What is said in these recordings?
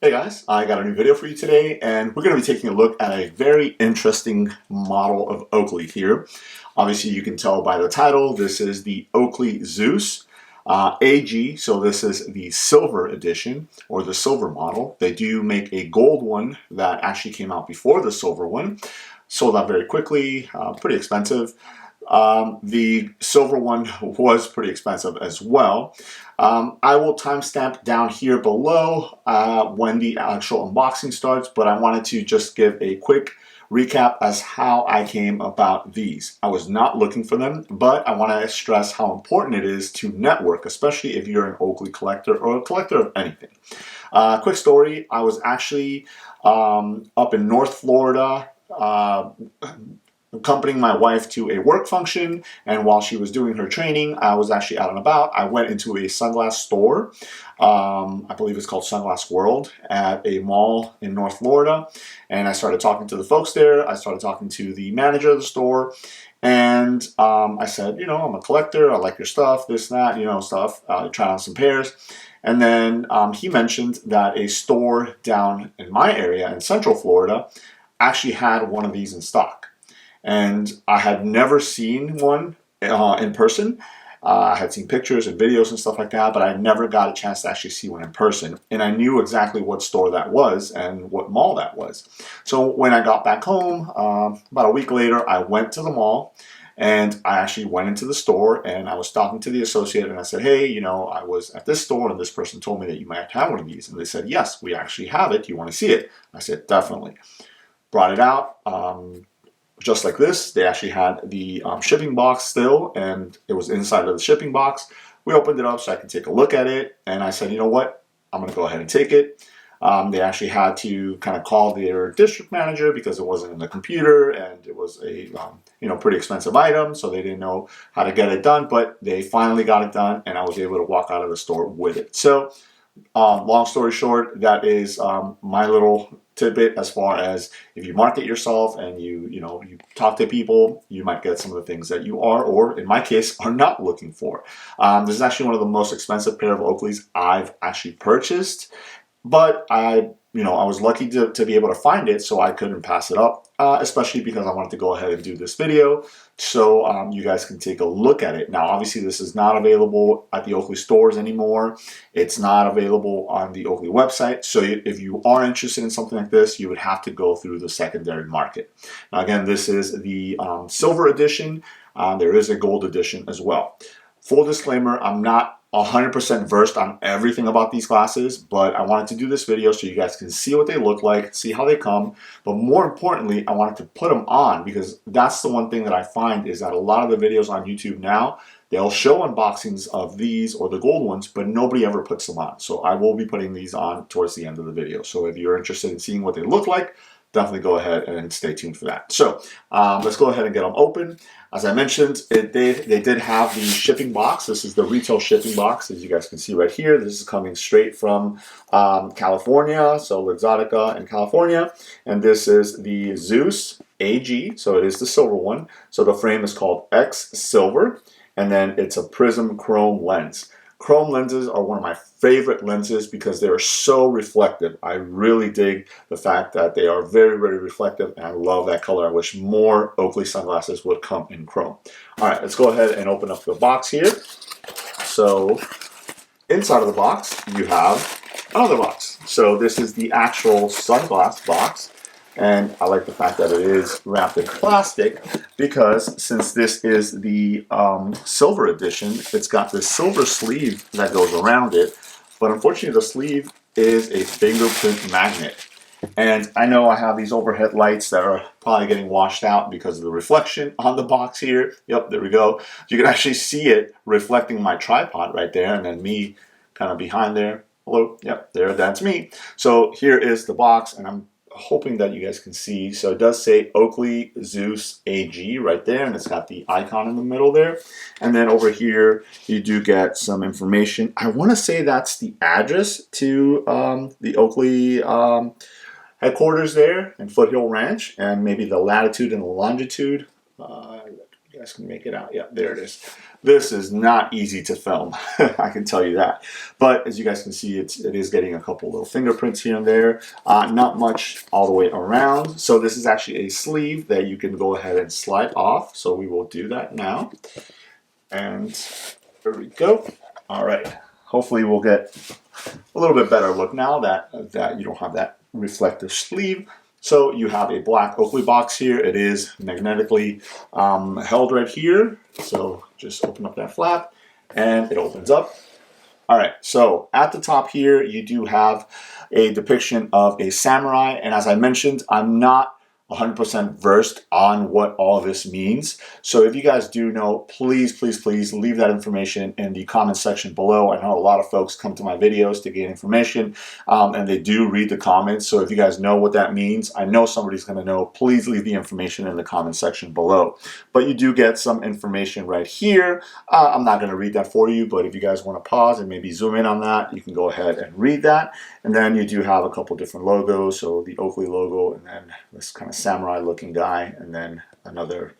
Hey guys, I got a new video for you today, and we're going to be taking a look at a very interesting model of Oakley here. Obviously, you can tell by the title, this is the Oakley Zeus AG, so this is the silver edition, or the silver model. They do make a gold one that actually came out before the silver one. Sold out very quickly, pretty expensive. The silver one was pretty expensive as well. I will timestamp down here below when the actual unboxing starts, but I wanted to just give a quick recap as how I came about these. I was not looking for them, but I want to stress how important it is to network, especially if you're an Oakley collector or a collector of anything. Quick story, I was actually up in North Florida accompanying my wife to a work function, and while she was doing her training, I was actually out and about. I went into a sunglass store, I believe it's called Sunglass World, at a mall in North Florida, and I started talking to the folks there. I started talking to the manager of the store, and I said, you know, I'm a collector, I like your stuff, this, that, you know, stuff. Tried on some pairs. And then he mentioned that a store down in my area in Central Florida actually had one of these in stock. And I had never seen one in person. I had seen pictures and videos and stuff like that, but I never got a chance to actually see one in person. And I knew exactly what store that was and what mall that was. So when I got back home, about a week later, I went to the mall, and I actually went into the store, and I was talking to the associate, and I said, hey, you know, I was at this store, and this person told me that you might have one of these. And they said, yes, we actually have it. Do you want to see it? I said, definitely. Brought it out. Just like this, they actually had the shipping box still, and it was inside of the shipping box. We opened it up so I could take a look at it, and I said, you know what, I'm going to go ahead and take it. They actually had to kind of call their district manager because it wasn't in the computer, and it was a pretty expensive item, so they didn't know how to get it done, but they finally got it done, and I was able to walk out of the store with it. So long story short, that is my little tidbit as far as if you market yourself and you talk to people, you might get some of the things that you are, or in my case, are not looking for. This is actually one of the most expensive pair of Oakleys I've actually purchased, but I was lucky to be able to find it, so I couldn't pass it up, especially because I wanted to go ahead and do this video so you guys can take a look at it. Now, obviously, this is not available at the Oakley stores anymore. It's not available on the Oakley website. So if you are interested in something like this, you would have to go through the secondary market. Now, again, this is the silver edition. There is a gold edition as well. Full disclaimer, I'm not 100% versed on everything about these glasses, but I wanted to do this video so you guys can see what they look like, see how they come, but more importantly, I wanted to put them on because that's the one thing that I find is that a lot of the videos on YouTube now, they'll show unboxings of these or the gold ones, but nobody ever puts them on. So I will be putting these on towards the end of the video. So if you're interested in seeing what they look like, definitely go ahead and stay tuned for that. So let's go ahead and get them open. As I mentioned, they did have the shipping box. This is the retail shipping box, as you guys can see right here. This is coming straight from California, so Luxottica in California. And this is the Zeus AG, so it is the silver one. So the frame is called X Silver, and then it's a prism chrome lens. Chrome lenses are one of my favorite lenses because they are so reflective. I really dig the fact that they are very, very reflective, and I love that color. I wish more Oakley sunglasses would come in chrome. All right, let's go ahead and open up the box here. So inside of the box, you have another box. So this is the actual sunglass box. And I like the fact that it is wrapped in plastic because since this is the silver edition, it's got this silver sleeve that goes around it. But unfortunately, the sleeve is a fingerprint magnet. And I know I have these overhead lights that are probably getting washed out because of the reflection on the box here. Yep, there we go. You can actually see it reflecting my tripod right there, and then me kind of behind there. Hello, yep, there, that's me. So here is the box, and I'm hoping that you guys can see. So it does say Oakley Zeus AG right there, and it's got the icon in the middle there. And then over here, you do get some information. I want to say that's the address to the Oakley headquarters there in Foothill Ranch, and maybe the latitude and the longitude. You guys can make it out. Yeah, there it is. This is not easy to film, I can tell you that. But as you guys can see, it is getting a couple little fingerprints here and there. Not much all the way around. So this is actually a sleeve that you can go ahead and slide off. So we will do that now. And there we go. All right. Hopefully we'll get a little bit better look now that you don't have that reflective sleeve. So you have a black Oakley box here. It is magnetically held right here. So just open up that flap and it opens up. All right, so at the top here, you do have a depiction of a samurai. And as I mentioned, I'm not 100% versed on what all of this means. So if you guys do know, please, please, please leave that information in the comment section below. I know a lot of folks come to my videos to gain information and they do read the comments. So if you guys know what that means, I know somebody's going to know. Please leave the information in the comment section below. But you do get some information right here. I'm not going to read that for you, but if you guys want to pause and maybe zoom in on that, you can go ahead and read that. And then you do have a couple different logos. So the Oakley logo and then this kind of samurai looking guy and then another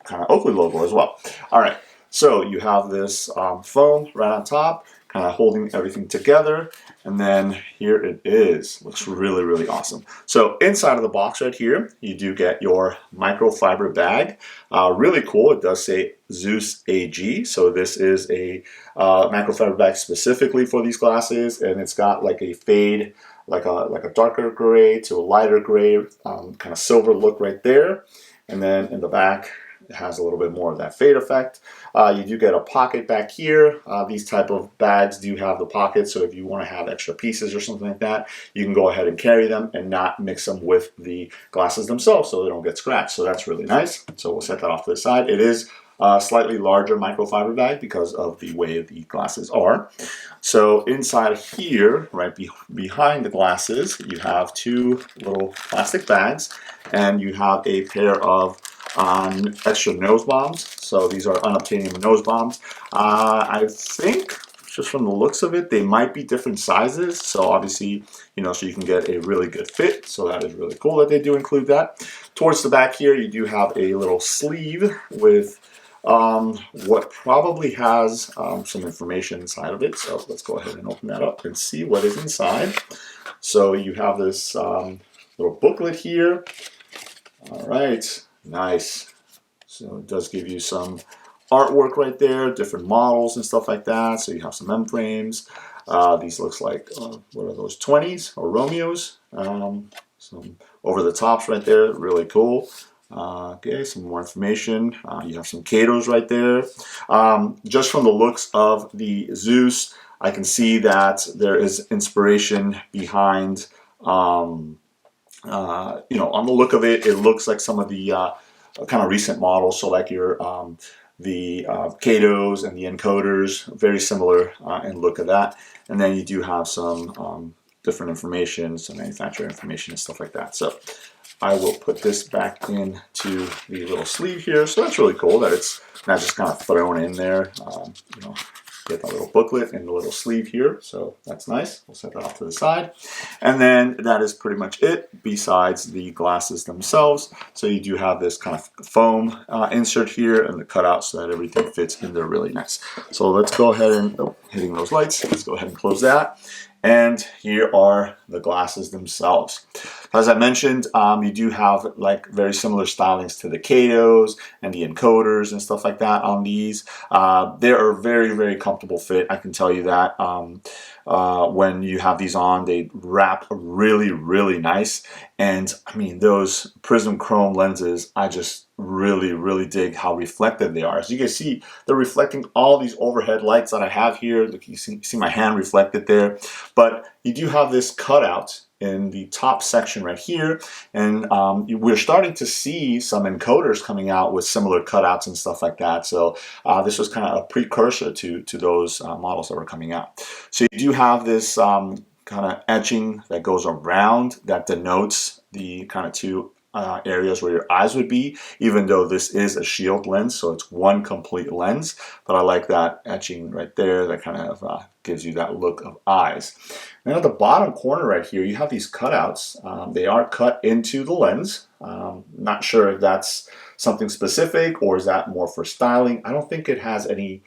kind of Oakley logo as well. All right, so you have this foam right on top, kind of holding everything together. And then here it is. Looks really, really awesome. So inside of the box right here, you do get your microfiber bag. Really cool. It does say Zeus AG. So this is a microfiber bag specifically for these glasses, and it's got like a fade, like a darker gray to a lighter gray, kind of silver look right there. And then in the back, it has a little bit more of that fade effect. You do get a pocket back here. These type of bags do have the pocket, so if you want to have extra pieces or something like that, you can go ahead and carry them and not mix them with the glasses themselves so they don't get scratched. So that's really nice. So we'll set that off to the side. It is a slightly larger microfiber bag because of the way the glasses are. So inside here, right behind the glasses, you have two little plastic bags, and you have a pair of extra nose bombs. So these are unobtainium nose bombs. I think just from the looks of it, they might be different sizes. So obviously, you know, so you can get a really good fit. So that is really cool that they do include that. Towards the back here, you do have a little sleeve with what probably has some information inside of it. So let's go ahead and open that up and see what is inside. So you have this little booklet here. All right. Nice. So it does give you some artwork right there, different models and stuff like that. So you have some M frames. These looks like what are those, 20s or Romeos? Some over the tops right there, really cool. Okay, some more information. You have some Katos right there. Just from the looks of the Zeus, I can see that there is inspiration behind. You know, on the look of it, it looks like some of the kind of recent models. So like your the Katos and the encoders, very similar in look of that. And then you do have some different information, some manufacturer information and stuff like that. So I will put this back into the little sleeve here. So that's really cool that it's not just kind of thrown in there. You know, get that little booklet in the little sleeve here. So that's nice. We'll set that off to the side. And then that is pretty much it besides the glasses themselves. So you do have this kind of foam insert here and the cutout so that everything fits in there really nice. So let's go ahead and, hitting those lights, let's go ahead and close that. And here are the glasses themselves. As I mentioned, you do have like very similar stylings to the Katos and the encoders and stuff like that on these. They are very, very comfortable fit. I can tell you that. When you have these on, they wrap really, really nice. And I mean, those prism chrome lenses, I just really, really dig how reflective they are. As you can see, they're reflecting all these overhead lights that I have here. Look, you see my hand reflected there. But you do have this cutout in the top section right here, and we're starting to see some encoders coming out with similar cutouts and stuff like that. So this was kind of a precursor to those models that were coming out. So you do have this kind of etching that goes around that denotes the kind of two areas where your eyes would be, even though this is a shield lens, so it's one complete lens. But I like that etching right there that kind of gives you that look of eyes. And at the bottom corner right here, you have these cutouts. They are cut into the lens. Not sure if that's something specific, or is that more for styling? I don't think it has any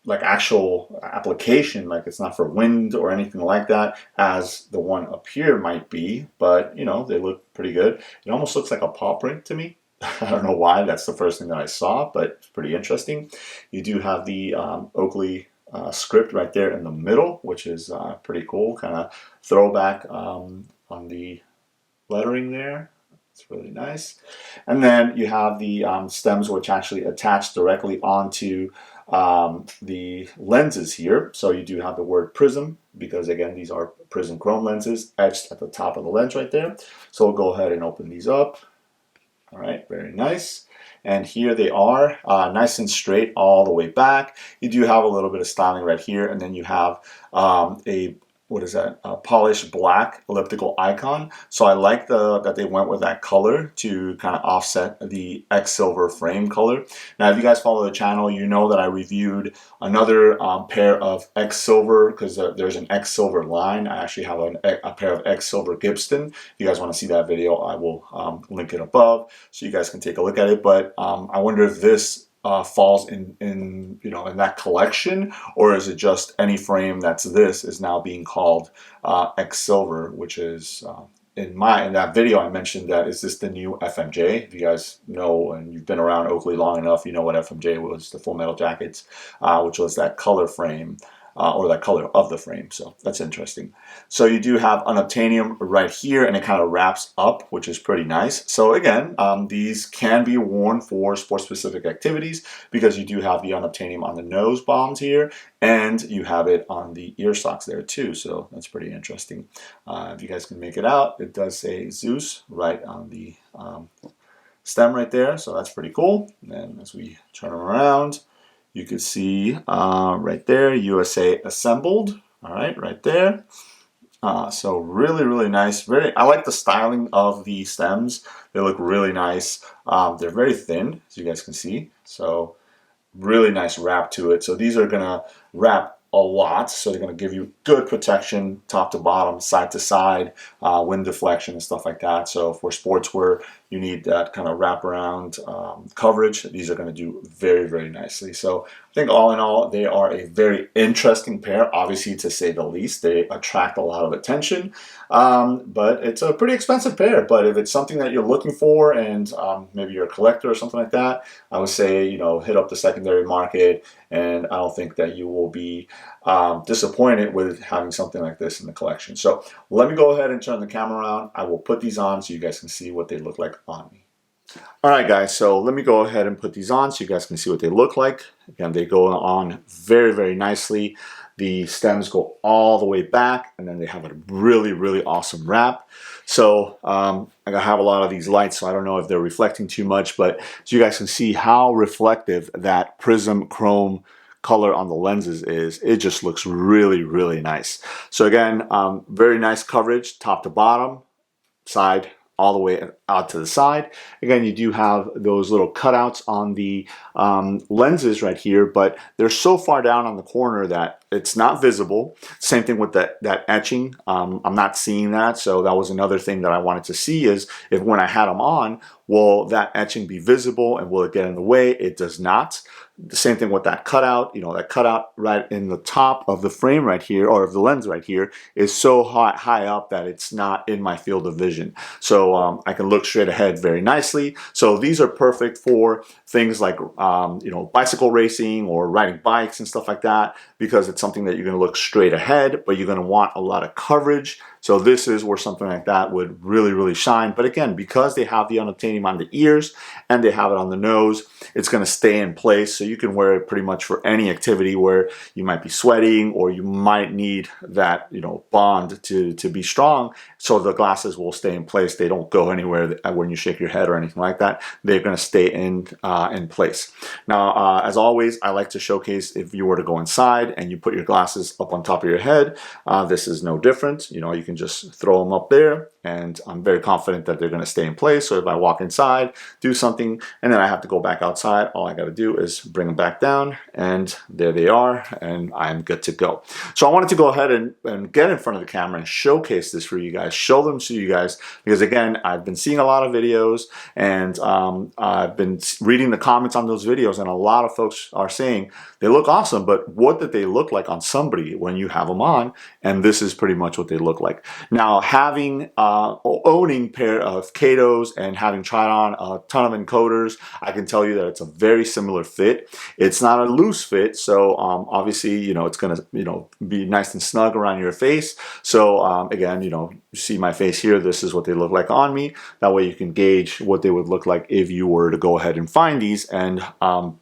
like actual application, like it's not for wind or anything like that, as the one up here might be, but you know, they look pretty good. It almost looks like a paw print to me. I don't know why, that's the first thing that I saw, but it's pretty interesting. You do have the Oakley script right there in the middle, which is pretty cool, kind of throwback on the lettering there. It's really nice. And then you have the stems, which actually attach directly onto the lenses here. So you do have the word prism, because again, these are prism chrome lenses etched at the top of the lens right there. So we'll go ahead and open these up. All right, very nice. And here they are, nice and straight all the way back. You do have a little bit of styling right here, and then you have a polished black elliptical icon. So I like that they went with that color to kind of offset the X silver frame color. Now, if you guys follow the channel, you know that I reviewed another pair of X silver, because there's an X silver line. I actually have a pair of X silver Gibson. If you guys want to see that video, I will link it above so you guys can take a look at it. But I wonder if this falls in that collection, or is it just any frame that's this is now being called X silver, which is in that video I mentioned that is this the new FMJ. If you guys know and you've been around Oakley long enough, you know what FMJ was, the Full Metal Jackets, which was that color frame. Or that color of the frame, so that's interesting. So you do have unobtainium right here, and it kind of wraps up, which is pretty nice. So again, these can be worn for sport-specific activities, because you do have the unobtainium on the nose bombs here, and you have it on the ear socks there too, so that's pretty interesting. If you guys can make it out, it does say Zeus right on the stem right there, so that's pretty cool. And then as we turn them around, you can see right there, USA assembled. All right, right there. So really, really nice. I like the styling of the stems. They look really nice. They're very thin, as you guys can see. So really nice wrap to it. So these are gonna wrap a lot, so they're going to give you good protection top to bottom, side to side, wind deflection and stuff like that. So for sports where you need that kind of wraparound coverage, these are going to do very, very nicely. So I think all in all, they are a very interesting pair, obviously, to say the least. They attract a lot of attention, but it's a pretty expensive pair. But if it's something that you're looking for, and maybe you're a collector or something like that, I would say, hit up the secondary market, and I don't think that you will be disappointed with having something like this in the collection. So let me go ahead and turn the camera around. I will put these on so you guys can see what they look like on me. All right, guys, so let me go ahead and put these on so you guys can see what they look like. Again, they go on very, very nicely. The stems go all the way back, and then they have a really, really awesome wrap. So I have a lot of these lights, so I don't know if they're reflecting too much, but so you guys can see how reflective that prism chrome color on the lenses is. It just looks really, really nice. So again, very nice coverage, top to bottom, side, all the way out to the side. Again, you do have those little cutouts on the lenses right here, but they're so far down on the corner that it's not visible. Same thing with that etching. I'm not seeing that, so that was another thing that I wanted to see, is if when I had them on, will that etching be visible and will it get in the way? It does not. The same thing with that cutout, that cutout right in the top of the frame right here, or of the lens right here, is so high up that it's not in my field of vision. So I can look straight ahead very nicely. So these are perfect for things like, bicycle racing or riding bikes and stuff like that, because it's something that you're going to look straight ahead, but you're going to want a lot of coverage. So this is where something like that would really, really shine. But again, because they have the unobtainium on the ears and they have it on the nose, it's going to stay in place. So you can wear it pretty much for any activity where you might be sweating, or you might need that, bond to be strong. So the glasses will stay in place. They don't go anywhere when you shake your head or anything like that. They're going to stay in place. Now, as always, I like to showcase if you were to go inside and you put your glasses up on top of your head, this is no different. You can just throw them up there, and I'm very confident that they're going to stay in place. So if I walk inside, do something, and then I have to go back outside, all I got to do is bring them back down, and there they are, and I'm good to go. So I wanted to go ahead and get in front of the camera and showcase this for you guys, show them to you guys, because again, I've been seeing a lot of videos, and I've been reading the comments on those videos, and a lot of folks are saying they look awesome, but what did they look like on somebody when you have them on? And this is pretty much what they look like. Now, owning a pair of Katos and having tried on a ton of encoders, I can tell you that it's a very similar fit. It's not a loose fit, so obviously, you know, it's gonna, you know, be nice and snug around your face. So again, you know, you see my face here, this is what they look like on me. That way you can gauge what they would look like if you were to go ahead and find these and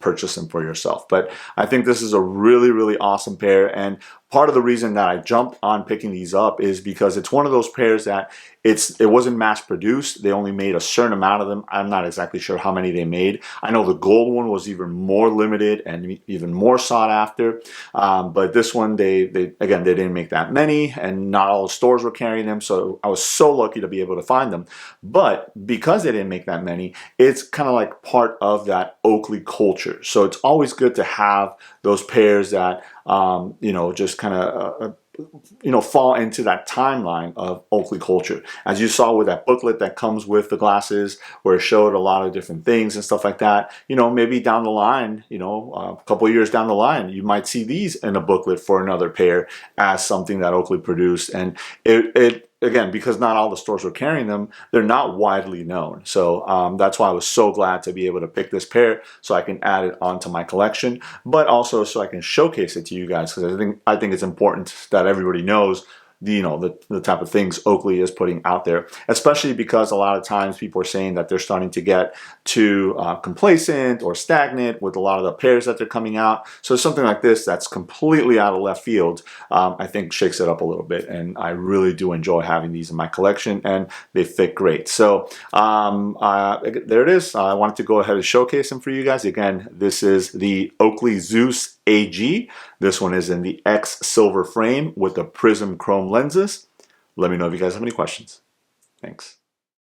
purchase them for yourself. But I think this is a really, really awesome pair, and part of the reason that I jumped on picking these up is because it's one of those pairs that it wasn't mass produced. They only made a certain amount of them. I'm not exactly sure how many they made. I know the gold one was even more limited and even more sought after. But this one, they didn't make that many, and not all the stores were carrying them. So I was so lucky to be able to find them. But because they didn't make that many, it's kind of like part of that Oakley culture. So it's always good to have those pairs that you know, just kind of you know, fall into that timeline of Oakley culture. As you saw with that booklet that comes with the glasses, where it showed a lot of different things and stuff like that. You know, maybe down the line, you know, a couple of years down the line, you might see these in a booklet for another pair as something that Oakley produced. And again, because not all the stores were carrying them, they're not widely known. So that's why I was so glad to be able to pick this pair so I can add it onto my collection, but also so I can showcase it to you guys, because I think it's important that everybody knows the type of things Oakley is putting out there, especially because a lot of times people are saying that they're starting to get too complacent or stagnant with a lot of the pairs that they're coming out. So something like this that's completely out of left field, I think shakes it up a little bit, and I really do enjoy having these in my collection, and they fit great. So there it is. I wanted to go ahead and showcase them for you guys. Again, this is the Oakley Zeus AG. This one is in the X silver frame with the prism chrome lenses. Let me know if you guys have any questions. Thanks.